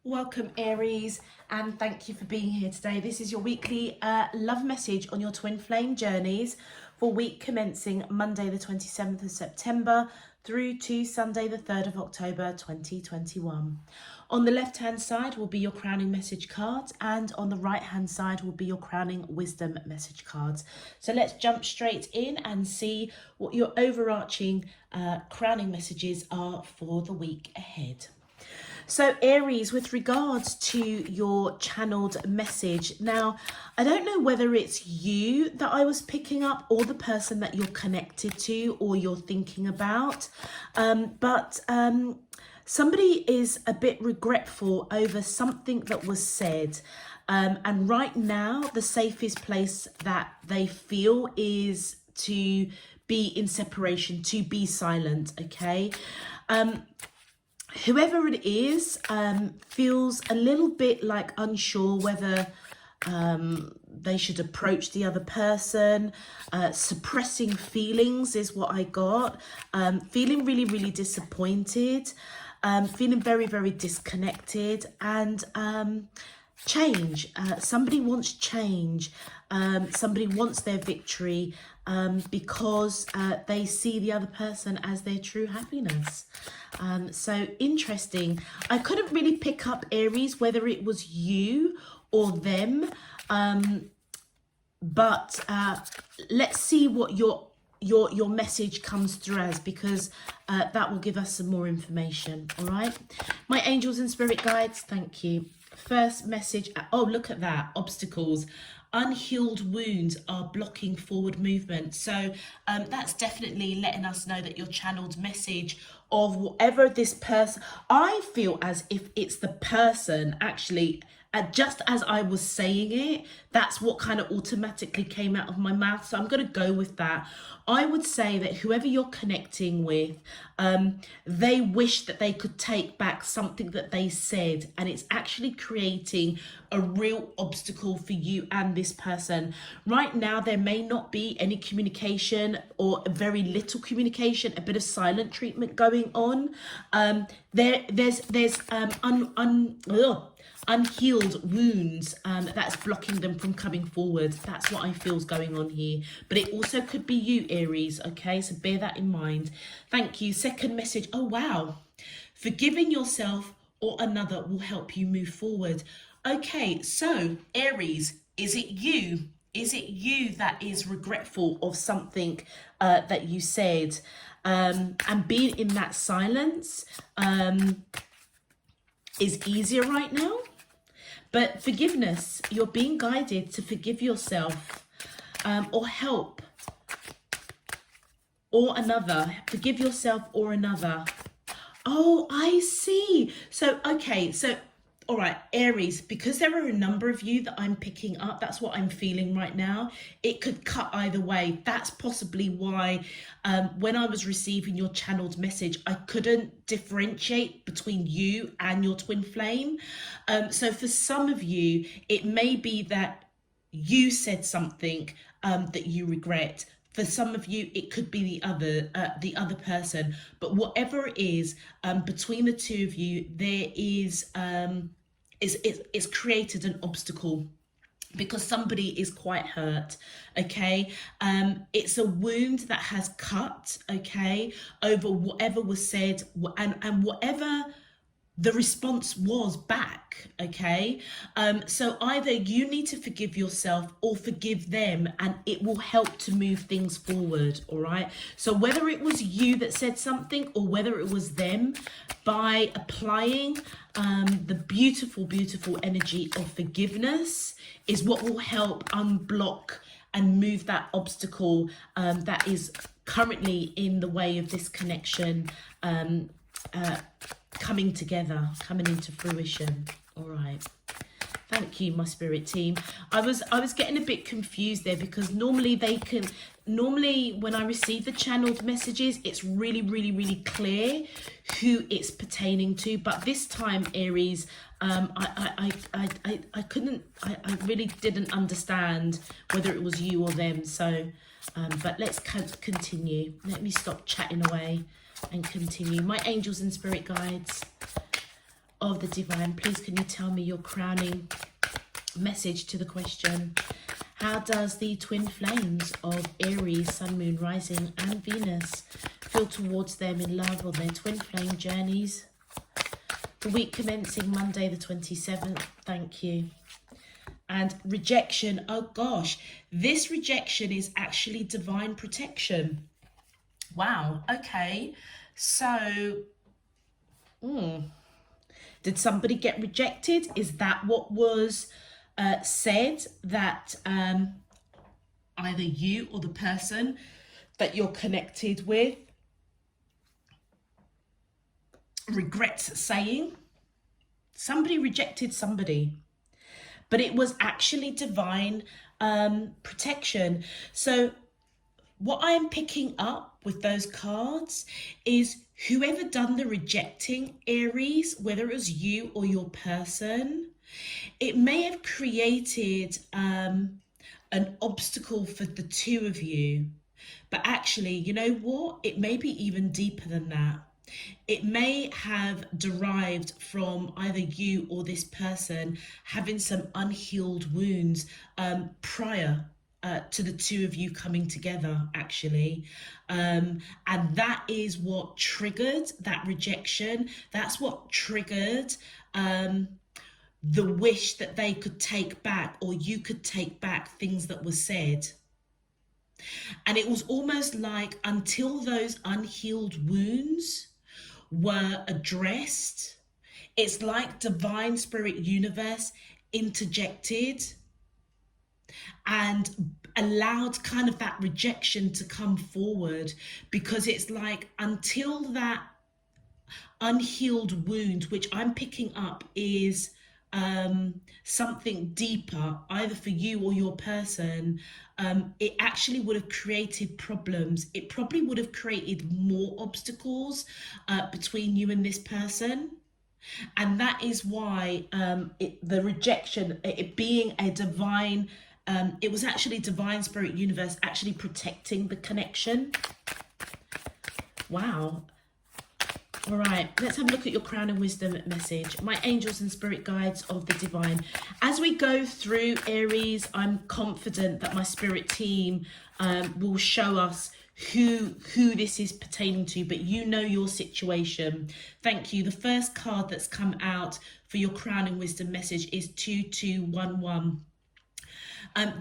Welcome Aries, and thank you for being here today. This is your weekly love message on your twin flame journeys for week commencing Monday the 27th of September through to Sunday the 3rd of October 2021. On the left hand side will be your crowning message cards, and on the right hand side will be your crowning wisdom message cards. So let's jump straight in and see what your overarching crowning messages are for the week ahead. So Aries, with regards to your channeled message, now I don't know whether it's you that I was picking up or the person that you're connected to or you're thinking about, but somebody is a bit regretful over something that was said, and right now the safest place that they feel is to be in separation, to be silent, okay? Whoever it is feels a little bit like unsure whether they should approach the other person. Suppressing feelings is what I got. Feeling really, really disappointed. Feeling very, very disconnected. And change. Somebody wants change. Somebody wants their victory because they see the other person as their true happiness. So interesting. I couldn't really pick up, Aries, whether it was you or them, but let's see what your message comes through as, because that will give us some more information. All right, my angels and spirit guides, thank you. First message, oh, look at that, obstacles. Unhealed wounds are blocking forward movement. So that's definitely letting us know that your channeled message of whatever this person, I feel as if it's the person actually, just as I was saying it, that's what kind of automatically came out of my mouth. So I'm going to go with that. I would say that whoever you're connecting with, they wish that they could take back something that they said, and it's actually creating a real obstacle for you and this person. Right now, there may not be any communication, or very little communication, a bit of silent treatment going on. There's unhealed wounds that's blocking them from coming forward. That's what I feel is going on here, but it also could be you, Aries. Okay, so bear that in mind. Thank you. Second message, oh wow, forgiving yourself or another will help you move forward. Okay, so Aries, is it you that is regretful of something that you said, and being in that silence is easier right now? But forgiveness, you're being guided to forgive yourself, or help, or another. Forgive yourself or another. Oh, I see. So, okay. So, all right, Aries, because there are a number of you that I'm picking up, that's what I'm feeling right now. It could cut either way. That's possibly why when I was receiving your channeled message, I couldn't differentiate between you and your twin flame. So for some of you, it may be that you said something that you regret. For some of you, it could be the other person. But whatever it is, between the two of you, there is it's created an obstacle because somebody is quite hurt. Okay, it's a wound that has cut. Okay, over whatever was said and whatever the response was back. Okay, so either you need to forgive yourself or forgive them, and it will help to move things forward. All right, so whether it was you that said something or whether it was them, by applying the beautiful energy of forgiveness is what will help unblock and move that obstacle that is currently in the way of this connection coming together, coming into fruition. All right, thank you, my spirit team. I was getting a bit confused there, because normally when I receive the channeled messages, it's really clear who it's pertaining to, but this time, Aries, I really didn't understand whether it was you or them. So but let's continue. Let me stop chatting away and continue. My angels and spirit guides, of the divine, please can you tell me your crowning message to the question? How does the twin flames of Aries, Sun, Moon, Rising and Venus feel towards them in love on their twin flame journeys? The week commencing Monday the 27th. Thank you. And rejection. Oh gosh, this rejection is actually divine protection. Wow. Okay. So, did somebody get rejected? Is that what was said, that either you or the person that you're connected with regrets saying? Somebody rejected somebody, but it was actually divine protection. So what I'm picking up with those cards is whoever done the rejecting, Aries, whether it was you or your person, it may have created an obstacle for the two of you. But actually, you know what? It may be even deeper than that. It may have derived from either you or this person having some unhealed wounds prior to the two of you coming together, actually. And that is what triggered that rejection. That's what triggered the wish that they could take back, or you could take back things that were said. And it was almost like until those unhealed wounds were addressed, it's like divine spirit universe interjected and allowed kind of that rejection to come forward, because it's like until that unhealed wound, which I'm picking up is something deeper, either for you or your person, it actually would have created problems. It probably would have created more obstacles between you and this person. And that is why the rejection, it being a divine, it was actually divine spirit universe actually protecting the connection. Wow. All right, let's have a look at your crown and wisdom message. My angels and spirit guides of the divine. As we go through Aries, I'm confident that my spirit team will show us who this is pertaining to, but you know your situation. Thank you. The first card that's come out for your crown and wisdom message is 2211.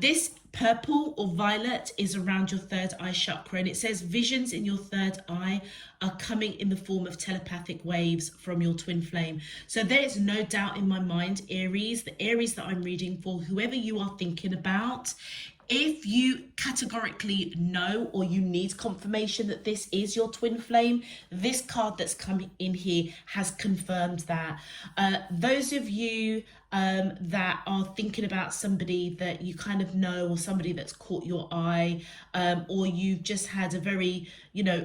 This purple or violet is around your third eye chakra, and it says visions in your third eye are coming in the form of telepathic waves from your twin flame. So there is no doubt in my mind, Aries, the Aries that I'm reading for, whoever you are thinking about, if you categorically know or you need confirmation that this is your twin flame, this card that's coming in here has confirmed that. Those of you that are thinking about somebody that you kind of know, or somebody that's caught your eye, or you've just had a very,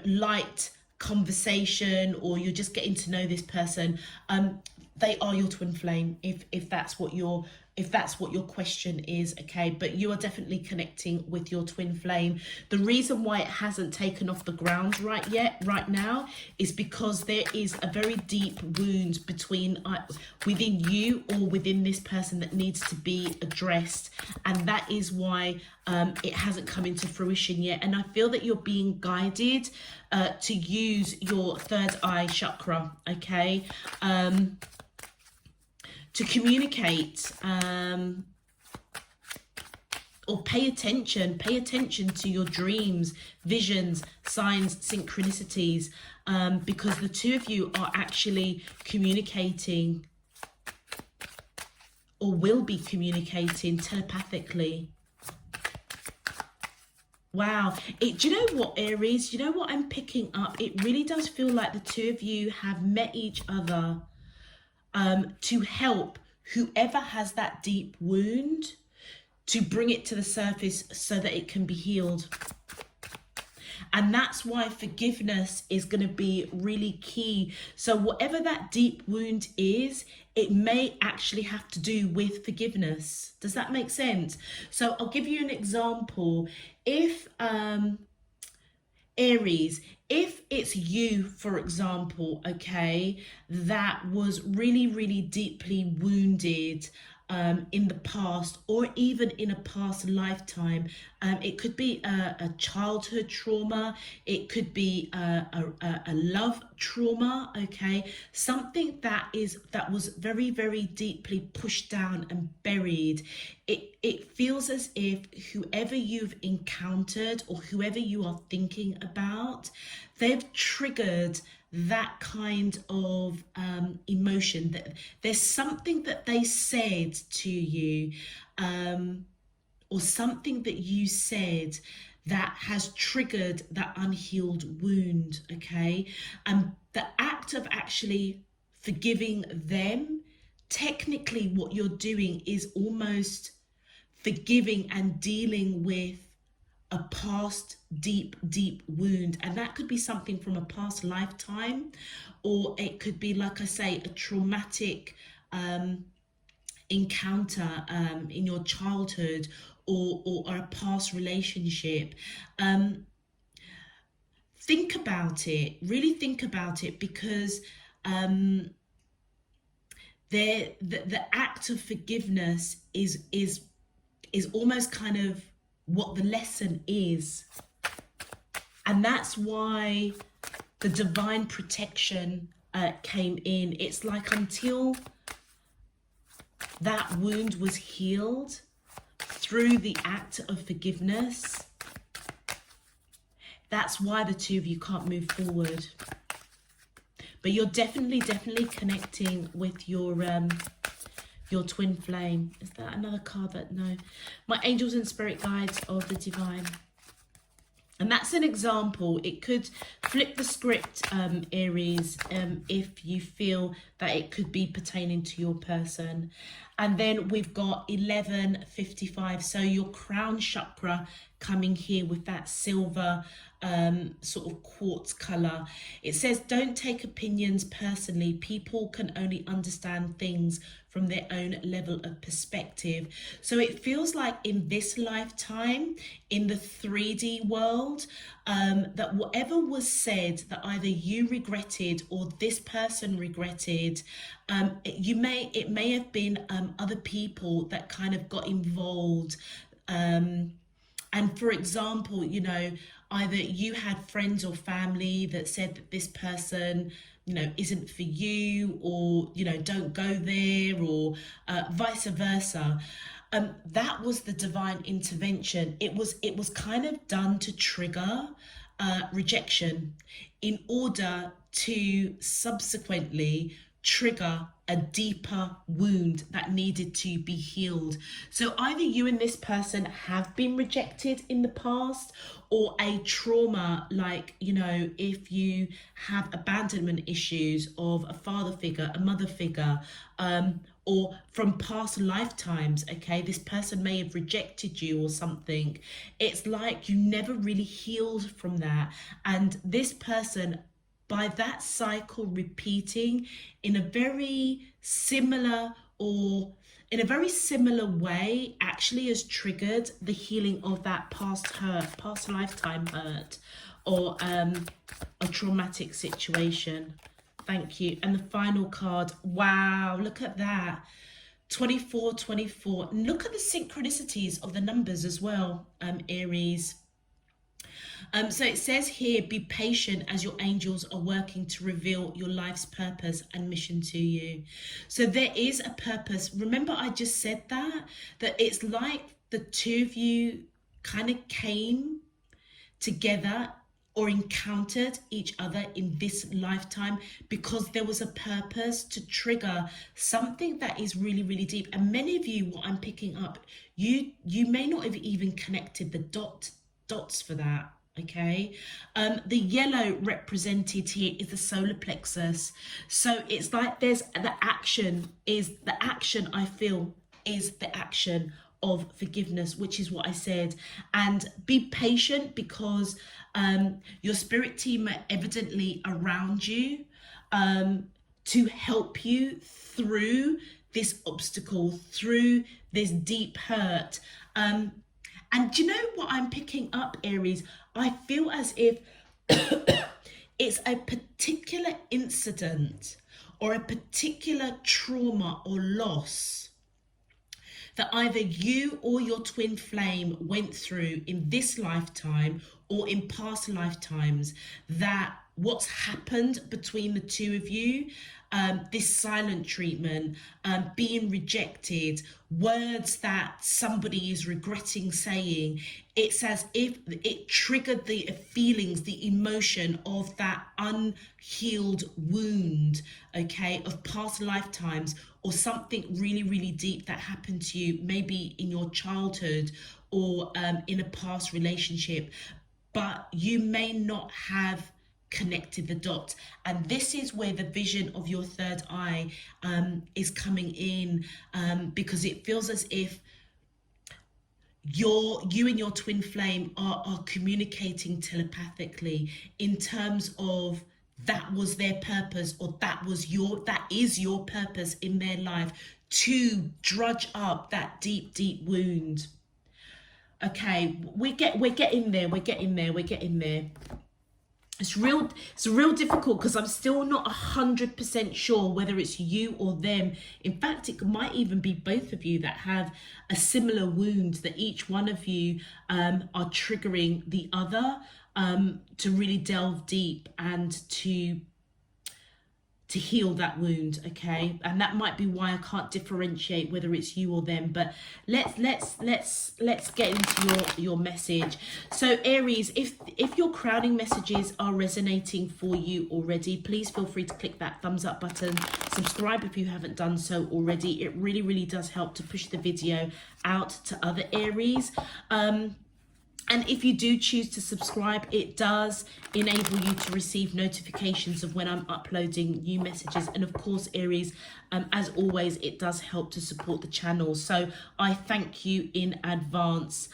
light conversation, or you're just getting to know this person, they are your twin flame, if that's what your question is, okay? But you are definitely connecting with your twin flame. The reason why it hasn't taken off the ground right now is because there is a very deep wound within you or within this person that needs to be addressed, and that is why it hasn't come into fruition yet. And I feel that you're being guided to use your third eye chakra, okay? To communicate or pay attention to your dreams, visions, signs, synchronicities, because the two of you are actually communicating or will be communicating telepathically. Wow. Do you know what, Aries? You know what I'm picking up? It really does feel like the two of you have met each other to help whoever has that deep wound, to bring it to the surface so that it can be healed. And that's why forgiveness is going to be really key. So whatever that deep wound is, it may actually have to do with forgiveness. Does that make sense? So I'll give you an example. If Aries, if it's you, for example, okay, that was really, really deeply wounded in the past, or even in a past lifetime, it could be a childhood trauma, it could be a love trauma, okay, something that was very, very deeply pushed down and buried. It feels as if whoever you've encountered or whoever you are thinking about, they've triggered that kind of emotion. That there's something that they said to you, or something that you said that has triggered that unhealed wound, okay? And the act of actually forgiving them, technically what you're doing is almost forgiving and dealing with a past deep, deep wound. And that could be something from a past lifetime, or it could be, like I say, a traumatic encounter in your childhood, or a past relationship. Think about it, really think about it, because the act of forgiveness is almost kind of what the lesson is. And that's why the divine protection came in. It's like until that wound was healed through the act of forgiveness, that's why the two of you can't move forward. But you're definitely connecting with your twin flame. Is that another card? That no, my angels and spirit guides of the divine. And that's an example. It could flip the script, Aries, if you feel that it could be pertaining to your person. And then we've got 1155. So your crown chakra coming here with that silver sort of quartz color. It says, don't take opinions personally. People can only understand things from their own level of perspective. So it feels like in this lifetime, in the 3D world, that whatever was said that either you regretted or this person regretted, it may have been other people that kind of got involved. And for example, you know, either you had friends or family that said that this person, you know, isn't for you, or, you know, don't go there, or vice versa. That was the divine intervention. It was kind of done to trigger rejection in order to subsequently trigger a deeper wound that needed to be healed. So either you and this person have been rejected in the past, or a trauma, like, you know, if you have abandonment issues of a father figure, a mother figure, or from past lifetimes, okay, this person may have rejected you or something. It's like you never really healed from that. And this person, by that cycle repeating in a very similar way, actually has triggered the healing of that past hurt, past lifetime hurt, or a traumatic situation. Thank you. And the final card, wow, look at that. 24. And look at the synchronicities of the numbers as well, Aries. So it says here, be patient as your angels are working to reveal your life's purpose and mission to you. So there is a purpose. Remember, I just said that it's like the two of you kind of came together or encountered each other in this lifetime because there was a purpose to trigger something that is really, really deep. And many of you, what I'm picking up, you may not have even connected the dots for that. Okay, the yellow represented here is the solar plexus. So it's like there's the action I feel is the action of forgiveness, which is what I said. And be patient, because your spirit team are evidently around you to help you through this obstacle, through this deep hurt. And do you know what I'm picking up, Aries? I feel as if It's a particular incident or a particular trauma or loss that either you or your twin flame went through in this lifetime or in past lifetimes, that what's happened between the two of you, this silent treatment, being rejected, words that somebody is regretting saying, it's as if it triggered the feelings, the emotion of that unhealed wound, okay, of past lifetimes, or something really, really deep that happened to you, maybe in your childhood or in a past relationship, but you may not have connected the dots. And this is where the vision of your third eye is coming in, because it feels as if you and your twin flame are communicating telepathically in terms of that was their purpose, or that is your purpose in their life, to drudge up that deep wound. Okay, we're getting there. It's real difficult because I'm still not 100% sure whether it's you or them. In fact, it might even be both of you that have a similar wound, that each one of you are triggering the other to really delve deep and to heal that wound, okay? And that might be why I can't differentiate whether it's you or them. But let's get into your message. So Aries, if your crowning messages are resonating for you already, please feel free to click that thumbs up button. Subscribe if you haven't done so already. It really does help to push the video out to other Aries. And if you do choose to subscribe, it does enable you to receive notifications of when I'm uploading new messages. And of course, Aries, as always, it does help to support the channel. So I thank you in advance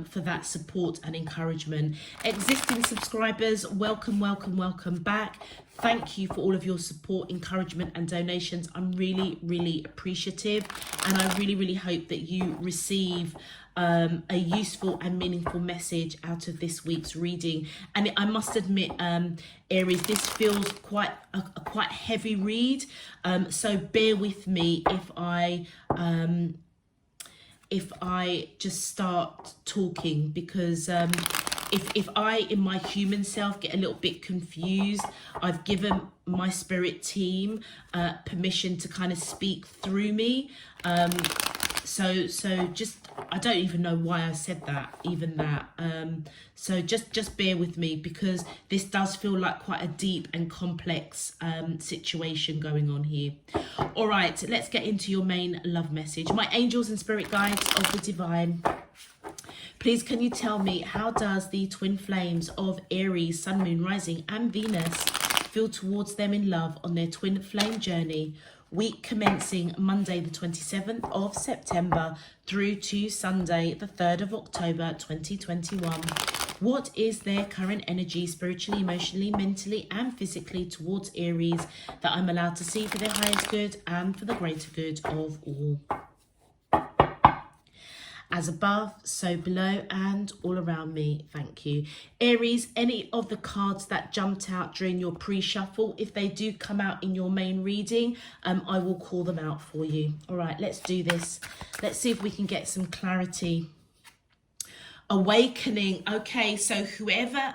for that support and encouragement. Existing subscribers, welcome back. Thank you for all of your support, encouragement and donations. I'm really appreciative, and I really hope that you receive a useful and meaningful message out of this week's reading. And I must admit, Aries, this feels quite a quite heavy read, so bear with me if I just start talking, because if I, in my human self, get a little bit confused, I've given my spirit team permission to kind of speak through me. So just, I don't even know why I said that, so just bear with me, because this does feel like quite a deep and complex situation going on here. All right, let's get into your main love message. My angels and spirit guides of the divine, please can you tell me, how does the twin flames of Aries, Sun, Moon, Rising and Venus feel towards them in love on their twin flame journey, week commencing Monday the 27th of September through to Sunday the 3rd of October 2021. What is their current energy, spiritually, emotionally, mentally and physically towards Aries, that I'm allowed to see for their highest good and for the greater good of all? As above, so below and all around me. Thank you. Aries, any of the cards that jumped out during your pre-shuffle, if they do come out in your main reading, I will call them out for you. All right, let's do this. Let's see if we can get some clarity. Awakening. Okay, so whoever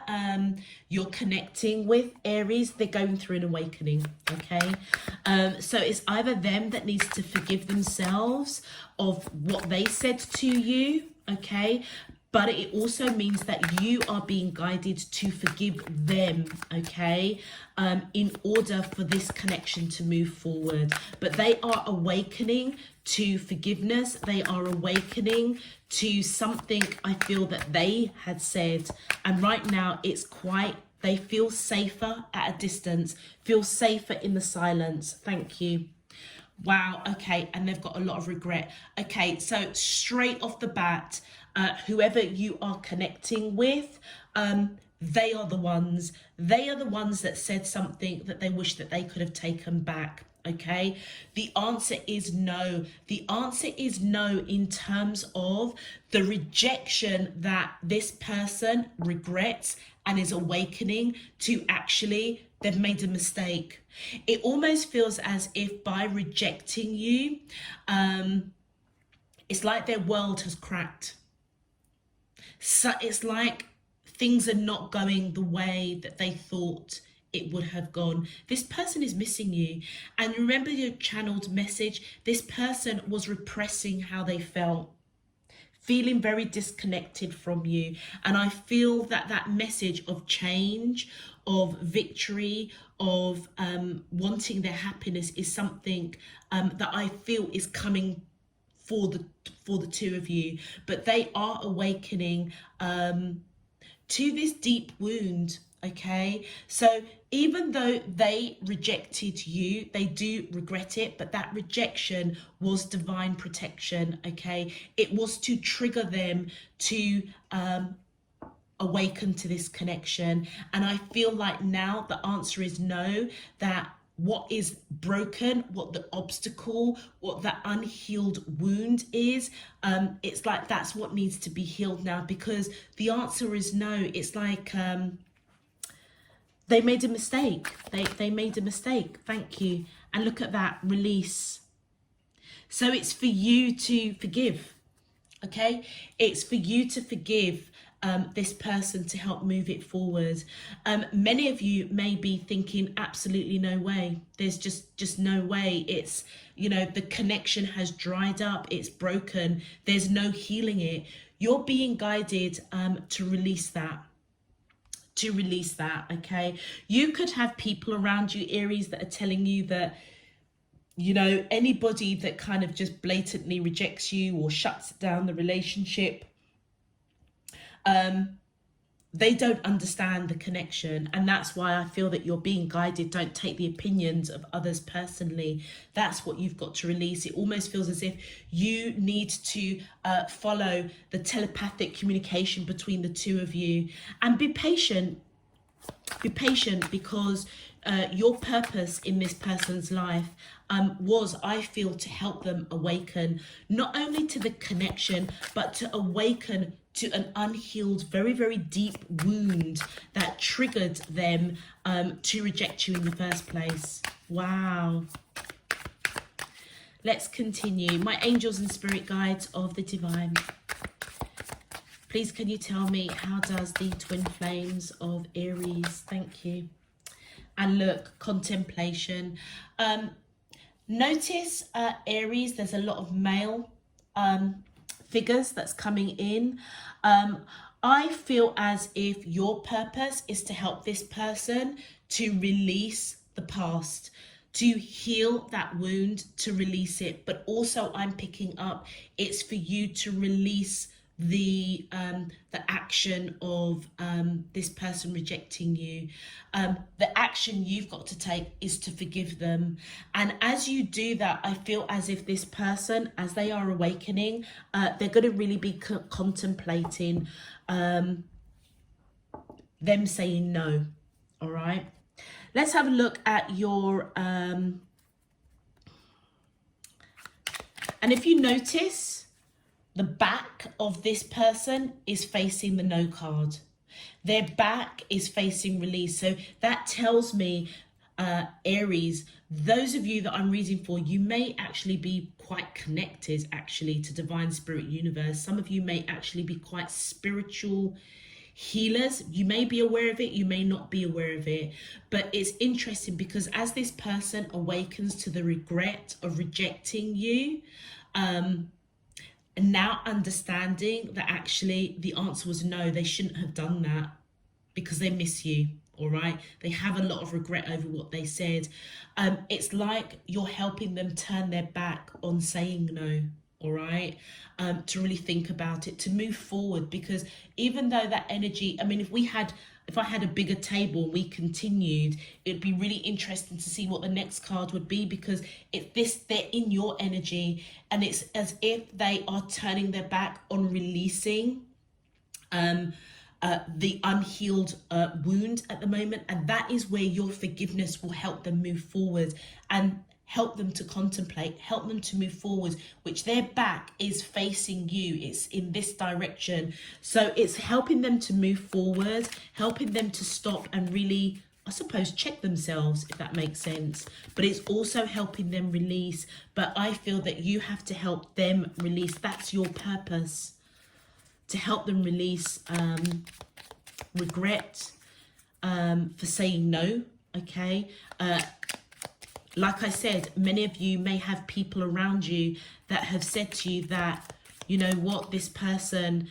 you're connecting with, Aries, they're going through an awakening. Okay, so it's either them that needs to forgive themselves of what they said to you, okay, but it also means that you are being guided to forgive them, okay, in order for this connection to move forward. But they are awakening to forgiveness. They are awakening to something, I feel, that they had said, and right now it's quite, they feel safer at a distance, feel safer in the silence. Thank you. Wow, okay, and they've got a lot of regret. Okay, so straight off the bat, whoever you are connecting with, they are the ones that said something that they wish that they could have taken back. Okay, the answer is no. The answer is no in terms of the rejection that this person regrets and is awakening to actually they've made a mistake. It almost feels as if by rejecting you, it's like their world has cracked. So it's like things are not going the way that they thought it would have gone. This person is missing you. And remember your channeled message, this person was repressing how they felt, feeling very disconnected from you. And I feel that that message of change, of victory, of wanting their happiness is something that I feel is coming for the two of you. But they are awakening to this deep wound. Okay, so even though they rejected you, they do regret it, but that rejection was divine protection. Okay, it was to trigger them to awaken to this connection. And I feel like now the answer is no, that what is broken, what the obstacle, what that unhealed wound is, it's like that's what needs to be healed now, because the answer is no. It's like they made a mistake. They made a mistake. Thank you. And look at that, release. So it's for you to forgive. Okay, it's for you to forgive this person to help move it forward. Many of you may be thinking, absolutely no way. There's just no way. It's, you know, the connection has dried up. It's broken. There's no healing it. You're being guided to release that. Okay, you could have people around you, Aries, that are telling you that, you know, anybody that kind of just blatantly rejects you or shuts down the relationship, they don't understand the connection. And that's why I feel that you're being guided. Don't take the opinions of others personally. That's what you've got to release. It almost feels as if you need to follow the telepathic communication between the two of you, and be patient. Be patient, because your purpose in this person's life was, I feel, to help them awaken, not only to the connection, but to awaken to an unhealed, very, very deep wound that triggered them to reject you in the first place. Wow. Let's continue. My angels and spirit guides of the divine, please can you tell me, how does the twin flames of Aries, thank you. And look, contemplation. Notice, Aries, there's a lot of male figures that's coming in. I feel as if your purpose is to help this person to release the past, to heal that wound, to release it. But also I'm picking up, it's for you to release the action of this person rejecting you. The action you've got to take is to forgive them. And as you do that, I feel as if this person, as they are awakening, they're going to really be contemplating them saying no. All right, let's have a look at your and if you notice, the back of this person is facing the no card. Their back is facing release. So that tells me, Aries, those of you that I'm reading for, you may actually be quite connected actually to divine spirit universe. Some of you may actually be quite spiritual healers. You may be aware of it, you may not be aware of it. But it's interesting because as this person awakens to the regret of rejecting you, now understanding that actually the answer was no, they shouldn't have done that because they miss you. All right, they have a lot of regret over what they said. It's like you're helping them turn their back on saying no. All right, to really think about it, to move forward, because even though that energy, I mean, if I had a bigger table and we continued, it'd be really interesting to see what the next card would be, because they're in your energy, and it's as if they are turning their back on releasing the unhealed wound at the moment, and that is where your forgiveness will help them move forward. And help them to contemplate, help them to move forward, which their back is facing you. It's in this direction. So it's helping them to move forward, helping them to stop and really, I suppose, check themselves, if that makes sense. But it's also helping them release. But I feel that you have to help them release. That's your purpose, to help them release regret for saying no, okay? Like I said, many of you may have people around you that have said to you that, you know what, this person,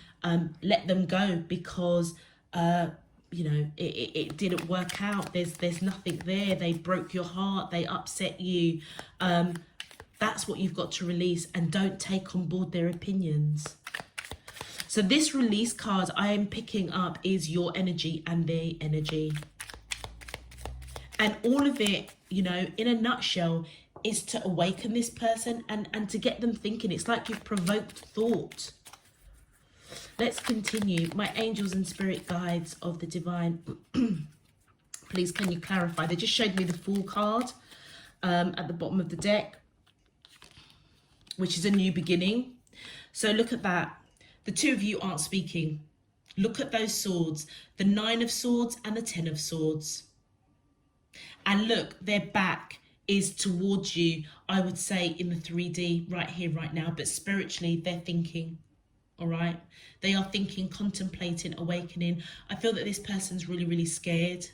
let them go because, you know, it didn't work out. There's nothing there. They broke your heart. They upset you. That's what you've got to release, and don't take on board their opinions. So this release card I am picking up is your energy and their energy. And all of it, you know, in a nutshell, is to awaken this person and to get them thinking. It's like you've provoked thought. Let's continue. My angels and spirit guides of the divine, please can you clarify? They just showed me the Fool card at the bottom of the deck, which is a new beginning. So look at that. The two of you aren't speaking. Look at those swords, the 9 of Swords and the 10 of Swords. And look, their back is towards you, I would say, in the 3D, right here, right now. But spiritually, they're thinking, all right? They are thinking, contemplating, awakening. I feel that this person's really, really scared.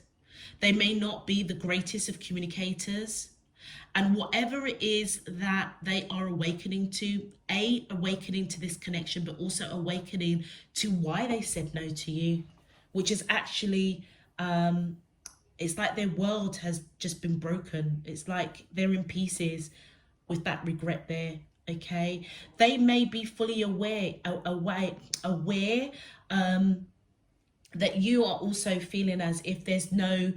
They may not be the greatest of communicators. And whatever it is that they are awakening to, awakening to this connection, but also awakening to why they said no to you, which is actually... it's like their world has just been broken. It's like they're in pieces with that regret there, okay? They may be fully aware that you are also feeling as if there's no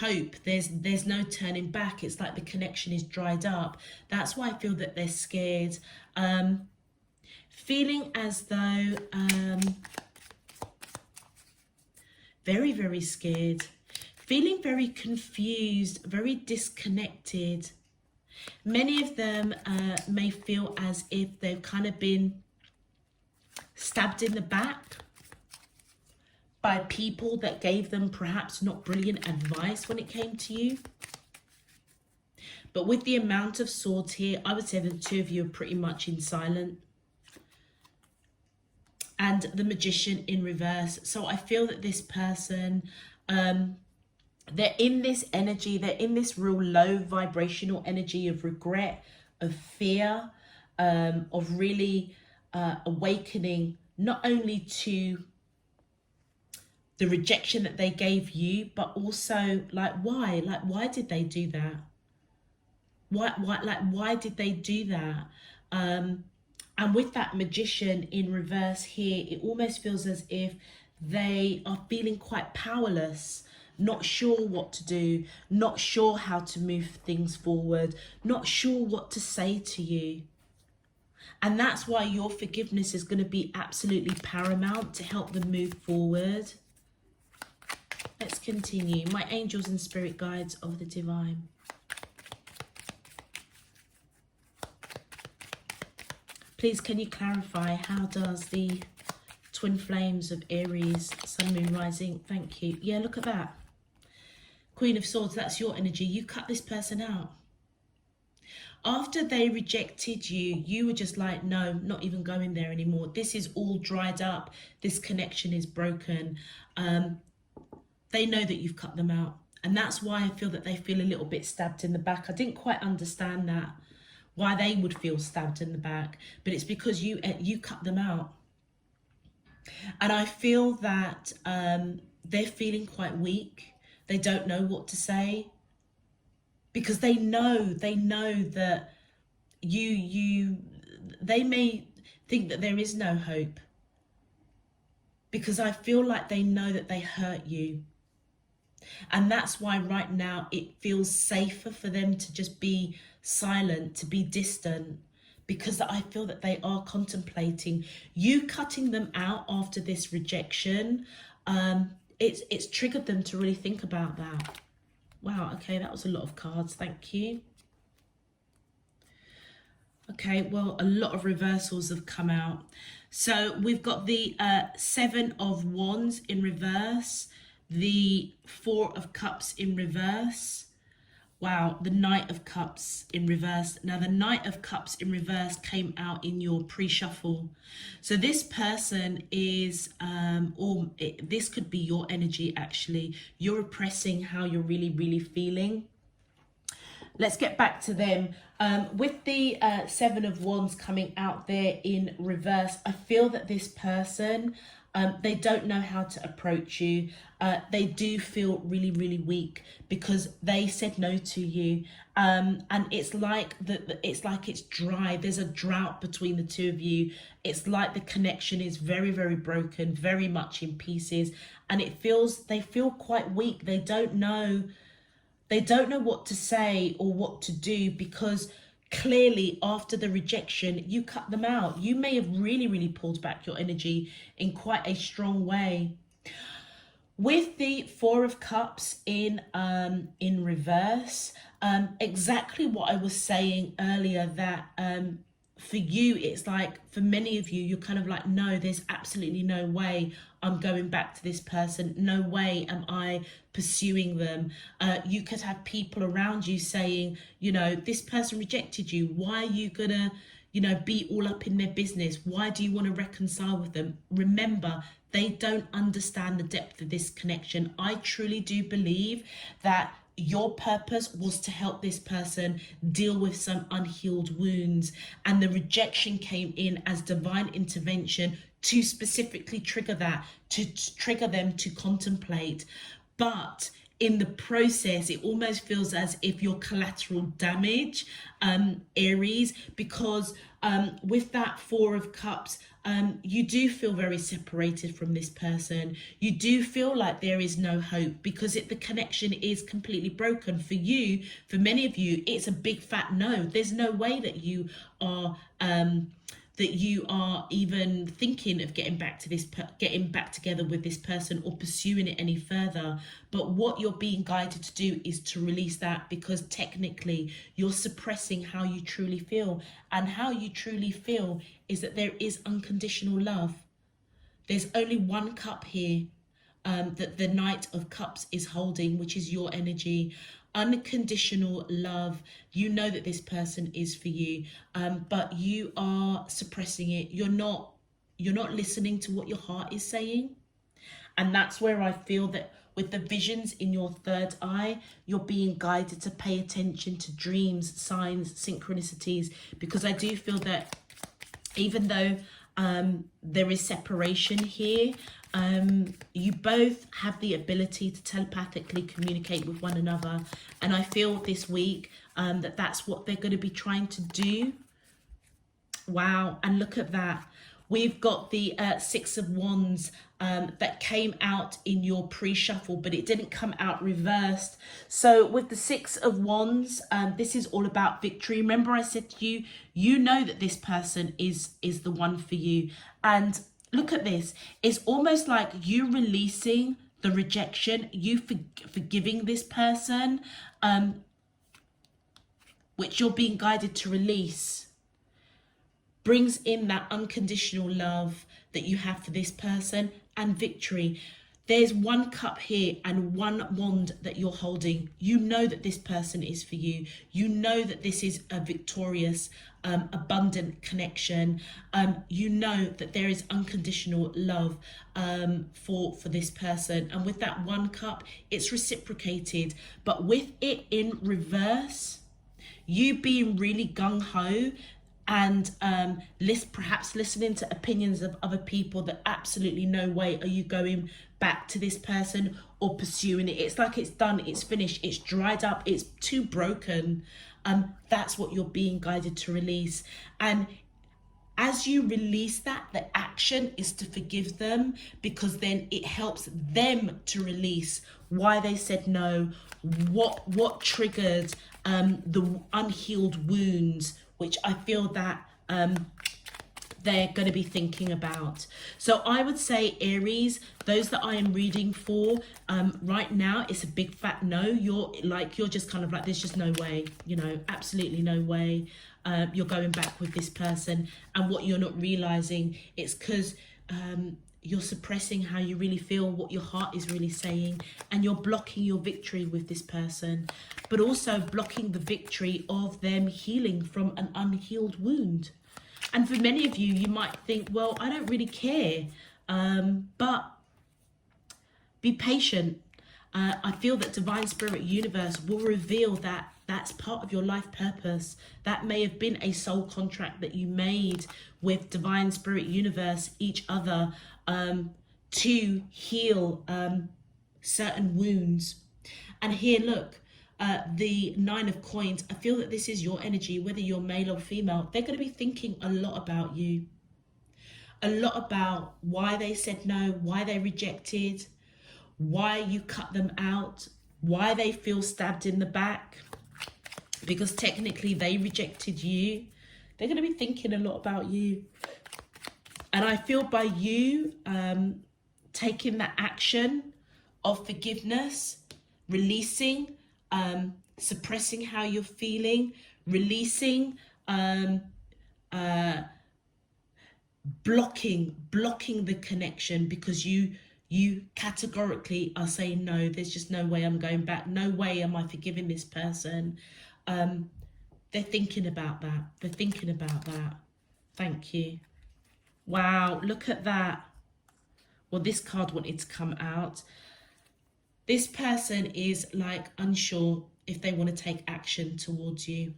hope, there's no turning back. It's like the connection is dried up. That's why I feel that they're scared. Feeling as though very, very scared. Feeling very confused, very disconnected. Many of them may feel as if they've kind of been stabbed in the back by people that gave them perhaps not brilliant advice when it came to you. But with the amount of swords here, I would say the two of you are pretty much in silent. And the Magician in reverse. So I feel that this person... they're in this energy, they're in this real low vibrational energy of regret, of fear, of really awakening not only to the rejection that they gave you, but also like why? Like why did they do that? Why did they do that? And with that Magician in reverse here, it almost feels as if they are feeling quite powerless, not sure what to do, not sure how to move things forward, not sure what to say to you. And that's why your forgiveness is going to be absolutely paramount to help them move forward. Let's continue. My angels and spirit guides of the divine. Please, can you clarify, how does the twin flames of Aries, Sun, Moon, Rising, thank you. Yeah, look at that. Queen of Swords, that's your energy. You cut this person out. After they rejected you, you were just like, no, not even going there anymore. This is all dried up. This connection is broken. They know that you've cut them out. And that's why I feel that they feel a little bit stabbed in the back. I didn't quite understand that, why they would feel stabbed in the back. But it's because you cut them out. And I feel that they're feeling quite weak. They don't know what to say. Because they know that they may think that there is no hope. Because I feel like they know that they hurt you. And that's why right now it feels safer for them to just be silent, to be distant. Because I feel that they are contemplating you cutting them out after this rejection. It's triggered them to really think about that. Wow, okay, that was a lot of cards, thank you. Okay, well, a lot of reversals have come out. So we've got the Seven of Wands in reverse, the Four of Cups in reverse. Wow, the Knight of Cups in reverse. Now, the Knight of Cups in reverse came out in your pre-shuffle. So this person is, this could be your energy actually. You're repressing how you're really feeling. Let's get back to them. With the Seven of Wands coming out there in reverse, I feel that this person, they don't know how to approach you. They do feel really weak because they said no to you. And it's like it's dry. There's a drought between the two of you. It's like the connection is very broken, very much in pieces. And they feel quite weak. They don't know what to say or what to do because clearly after the rejection, you cut them out. You may have really pulled back your energy in quite a strong way. With the Four of Cups in reverse, exactly what I was saying earlier, that for you, it's like, for many of you, you're kind of like, no, there's absolutely no way I'm going back to this person. No way am I pursuing them. You could have people around you saying, you know, this person rejected you. Why are you gonna, you know, be all up in their business? Why do you want to reconcile with them? Remember, they don't understand the depth of this connection. I truly do believe that your purpose was to help this person deal with some unhealed wounds, and the rejection came in as divine intervention to specifically trigger that, to trigger them to contemplate. But in the process, it almost feels as if you're collateral damage, Aries, because with that Four of Cups, you do feel very separated from this person. You do feel like there is no hope because the connection is completely broken. For you, for many of you, it's a big fat no. There's no way that you are even thinking of getting back together with this person or pursuing it any further. But what you're being guided to do is to release that, because technically you're suppressing how you truly feel, and how you truly feel is that there is unconditional love. There's only one cup here that the Knight of Cups is holding, which is your energy. Unconditional love. You know that this person is for you, but you are suppressing it. You're not listening to what your heart is saying. And that's where I feel that with the visions in your third eye, you're being guided to pay attention to dreams, signs, synchronicities, because I do feel that even though there is separation here, you both have the ability to telepathically communicate with one another. And I feel this week that's what they're going to be trying to do. Wow. And look at that. We've got the Six of Wands that came out in your pre-shuffle, but it didn't come out reversed. So with the Six of Wands, this is all about victory. Remember I said to you, you know that this person is the one for you. And look at this. It's almost like you releasing the rejection, you forgiving this person, which you're being guided to release, brings in that unconditional love that you have for this person and victory. There's one cup here and one wand that you're holding. You know that this person is for you. You know that this is a victorious, abundant connection. You know that there is unconditional love for this person. And with that one cup, it's reciprocated. But with it in reverse, you being really gung-ho, and perhaps listening to opinions of other people, that absolutely no way are you going back to this person or pursuing it. It's like it's done, it's finished, it's dried up, it's too broken. That's what you're being guided to release. And as you release that, the action is to forgive them, because then it helps them to release why they said no, what triggered the unhealed wounds, which I feel that they're going to be thinking about. So I would say, Aries, those that I am reading for right now, it's a big fat no. You're just kind of like, there's just no way, you know, absolutely no way you're going back with this person. And what you're not realizing, it's because you're suppressing how you really feel, what your heart is really saying, and you're blocking your victory with this person, but also blocking the victory of them healing from an unhealed wound. And for many of you, you might think, well, I don't really care, but be patient. I feel that Divine Spirit Universe will reveal that that's part of your life purpose. That may have been a soul contract that you made with Divine Spirit Universe, each other, to heal certain wounds. And here, look, the 9 of Coins. I feel that this is your energy, whether you're male or female. They're going to be thinking a lot about you, a lot about why they said no, why they rejected, why you cut them out, why they feel stabbed in the back, because technically they rejected you. They're going to be thinking a lot about you. And I feel by you taking that action of forgiveness, releasing, suppressing how you're feeling, releasing, blocking the connection, because you categorically are saying, no, there's just no way I'm going back. No way am I forgiving this person. They're thinking about that. They're thinking about that. Thank you. Wow, look at that. Well, this card wanted to come out. This person is like unsure if they want to take action towards you.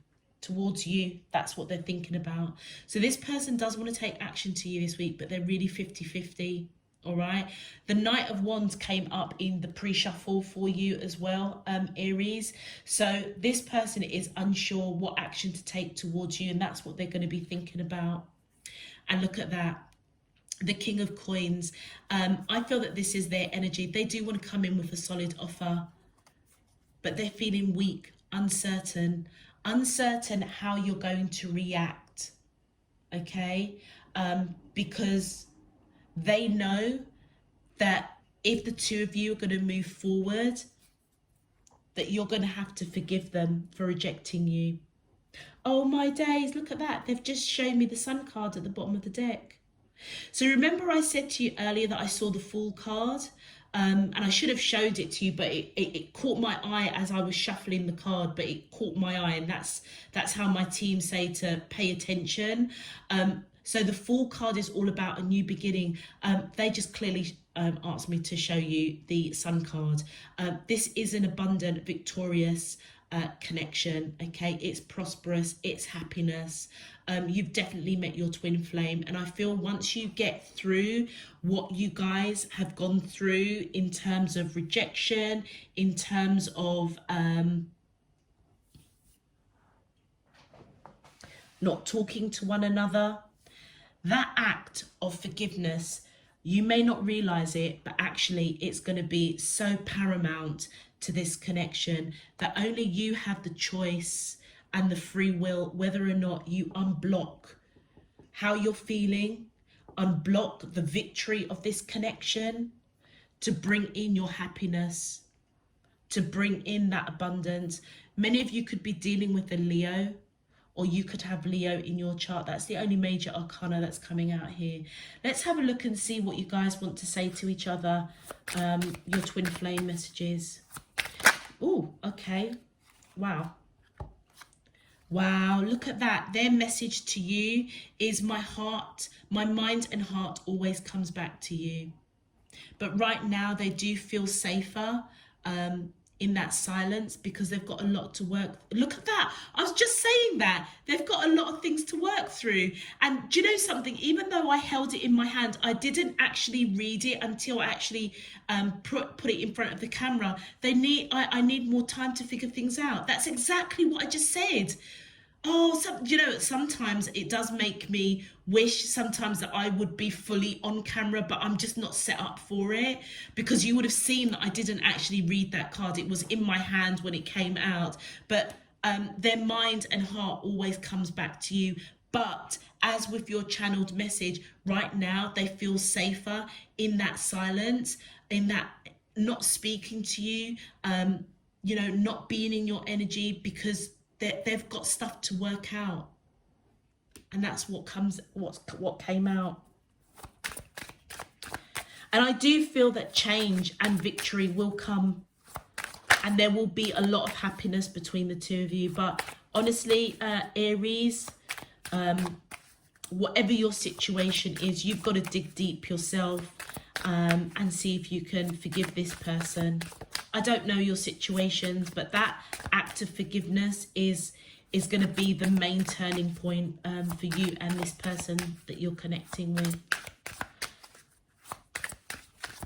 That's what they're thinking about. So this person does want to take action to you this week, but they're really 50-50. All right. The Knight of Wands came up in the pre-shuffle for you as well, Aries. So this person is unsure what action to take towards you, and that's what they're going to be thinking about. And look at that. The King of Coins. I feel that this is their energy. They do want to come in with a solid offer, but they're feeling weak, uncertain how you're going to react. Okay. Because they know that if the two of you are going to move forward, that you're going to have to forgive them for rejecting you. Oh my days, look at that. They've just shown me the Sun card at the bottom of the deck. So remember I said to you earlier that I saw the Fool card, and I should have showed it to you, but it caught my eye as I was shuffling the card, but it caught my eye, and that's how my team say to pay attention. So the Fool card is all about a new beginning. They just clearly asked me to show you the Sun card. This is an abundant, victorious connection. Okay, it's prosperous, it's happiness. You've definitely met your twin flame, and I feel once you get through what you guys have gone through in terms of rejection, in terms of not talking to one another, that act of forgiveness, you may not realize it, but actually it's going to be so paramount to this connection that only you have the choice and the free will whether or not you unblock how you're feeling, unblock the victory of this connection to bring in your happiness, to bring in that abundance. Many of you could be dealing with a Leo, or you could have Leo in your chart. That's the only major arcana that's coming out here. Let's have a look and see what you guys want to say to each other. Your twin flame messages. Oh, okay. Wow. Wow, look at that. Their message to you is my heart, my mind and heart always comes back to you. But right now they do feel safer in that silence because they've got a lot to work. Look at that. I was just saying that. They've got a lot of things to work through. And do you know something? Even though I held it in my hand, I didn't actually read it until I actually put it in front of the camera. I need more time to figure things out. That's exactly what I just said. Oh, you know, sometimes it does make me wish sometimes that I would be fully on camera, but I'm just not set up for it, because you would have seen that I didn't actually read that card. It was in my hand when it came out, but their mind and heart always comes back to you. But as with your channeled message, right now they feel safer in that silence, in that not speaking to you, you know, not being in your energy, because they've got stuff to work out. And that's what came out. And I do feel that change and victory will come, and there will be a lot of happiness between the two of you. But honestly, Aries, whatever your situation is, you've got to dig deep yourself and see if you can forgive this person. I don't know your situations, but that act of forgiveness is going to be the main turning point for you and this person that you're connecting with.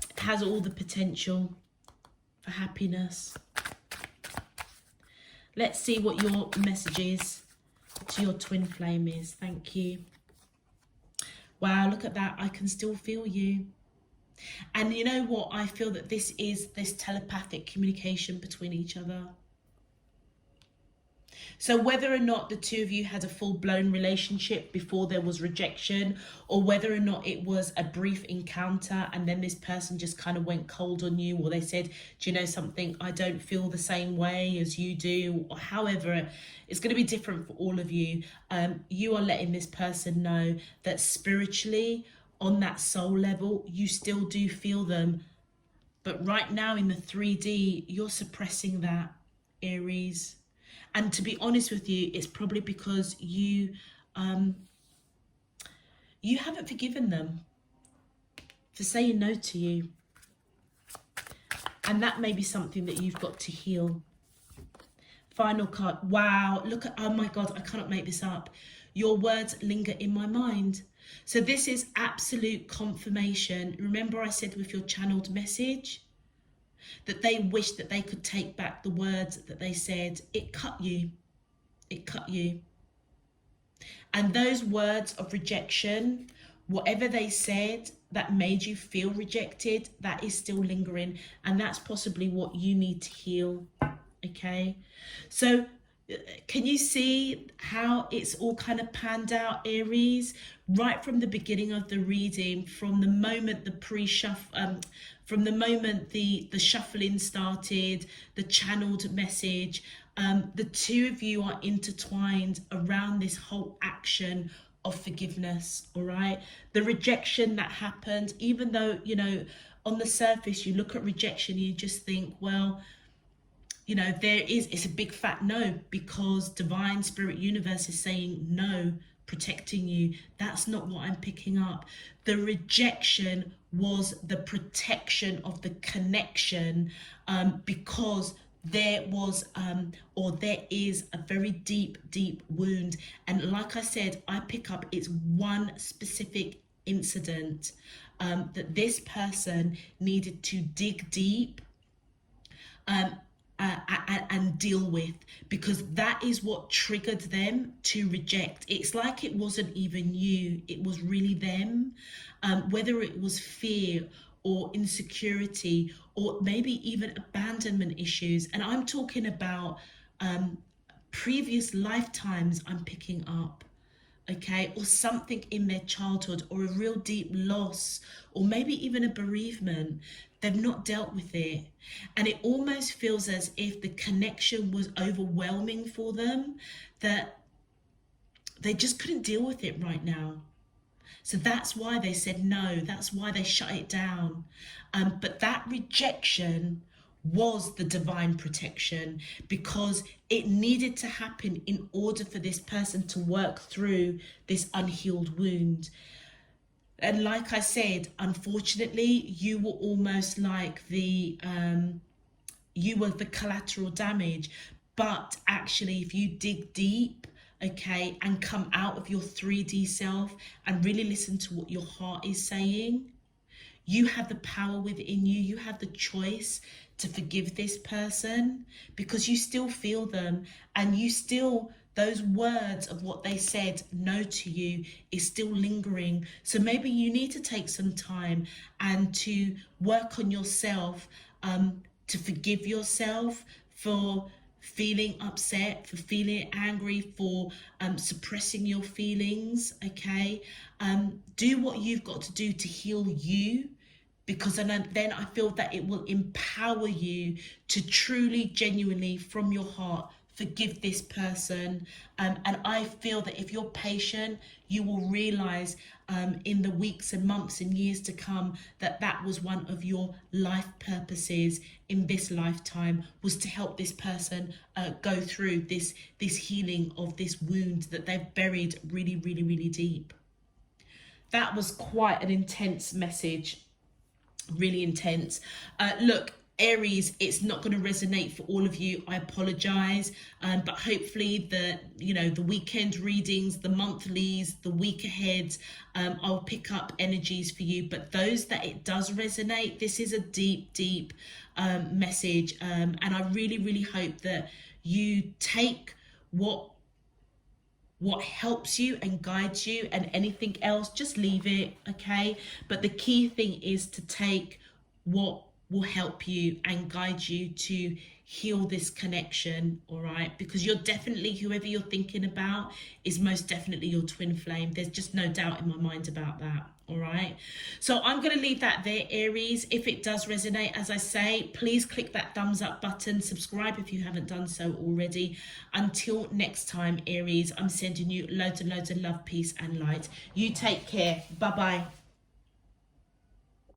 It has all the potential for happiness. Let's see what your message is to your twin flame is. Thank you. Wow, look at that. I can still feel you. And you know what? I feel that this is this telepathic communication between each other. So whether or not the two of you had a full-blown relationship before there was rejection, or whether or not it was a brief encounter and then this person just kind of went cold on you, or they said, do you know something, I don't feel the same way as you do, or however, it's going to be different for all of you. You are letting this person know that spiritually, on that soul level, you still do feel them. But right now in the 3D, you're suppressing that, Aries. And to be honest with you, it's probably because you haven't forgiven them for saying no to you. And that may be something that you've got to heal. Final card. Wow, look at, oh my God, I cannot make this up. Your words linger in my mind. So this is absolute confirmation. Remember I said with your channeled message that they wish that they could take back the words that they said. It cut you. It cut you. And those words of rejection, whatever they said that made you feel rejected, that is still lingering. And that's possibly what you need to heal. Okay? So can you see how it's all kind of panned out, Aries? Right from the beginning of the reading, from the moment the from the moment the shuffling started, the channeled message, the two of you are intertwined around this whole action of forgiveness, all right? The rejection that happened, even though, you know, on the surface, you look at rejection, you just think, well, you know, it's a big fat no, because divine spirit universe is saying no, protecting you. That's not what I'm picking up. The rejection was the protection of the connection, because there was or there is a very deep wound. And like I said, I pick up it's one specific incident that this person needed to dig deep and deal with, because that is what triggered them to reject. It's like it wasn't even you, it was really them. Whether it was fear or insecurity, or maybe even abandonment issues. And I'm talking about previous lifetimes I'm picking up. Okay, or something in their childhood, or a real deep loss, or maybe even a bereavement. They've not dealt with it, and it almost feels as if the connection was overwhelming for them, that they just couldn't deal with it right now. So that's why they said no, that's why they shut it down. But that rejection was the divine protection, because it needed to happen in order for this person to work through this unhealed wound. And like I said, unfortunately, you were almost like you were the collateral damage. But actually, if you dig deep, okay, and come out of your 3D self and really listen to what your heart is saying, you have the power within you. You have the choice to forgive this person, because you still feel them, and you still, those words of what they said no to you is still lingering. So maybe you need to take some time and to work on yourself, to forgive yourself for feeling upset, for feeling angry, for suppressing your feelings, okay? Do what you've got to do to heal you, because then I feel that it will empower you to truly, genuinely, from your heart, forgive this person. And I feel that if you're patient, you will realize in the weeks and months and years to come that that was one of your life purposes in this lifetime, was to help this person go through this healing of this wound that they've buried really, really, really deep. That was quite an intense message. Really intense. Look, Aries, it's not going to resonate for all of you. I apologize, but hopefully the weekend readings, the monthlies, the week ahead, I'll pick up energies for you. But those that it does resonate, this is a deep message, and I really, really hope that you take what helps you and guides you, and anything else, just leave it, okay? But the key thing is to take what will help you and guide you to heal this connection, all right? Because you're definitely, whoever you're thinking about is most definitely your twin flame. There's just no doubt in my mind about that, all right? So I'm going to leave that there, Aries. If it does resonate, as I say, please click that thumbs up button, subscribe if you haven't done so already. Until next time, Aries, I'm sending you loads and loads of love, peace and light. You take care. Bye-bye.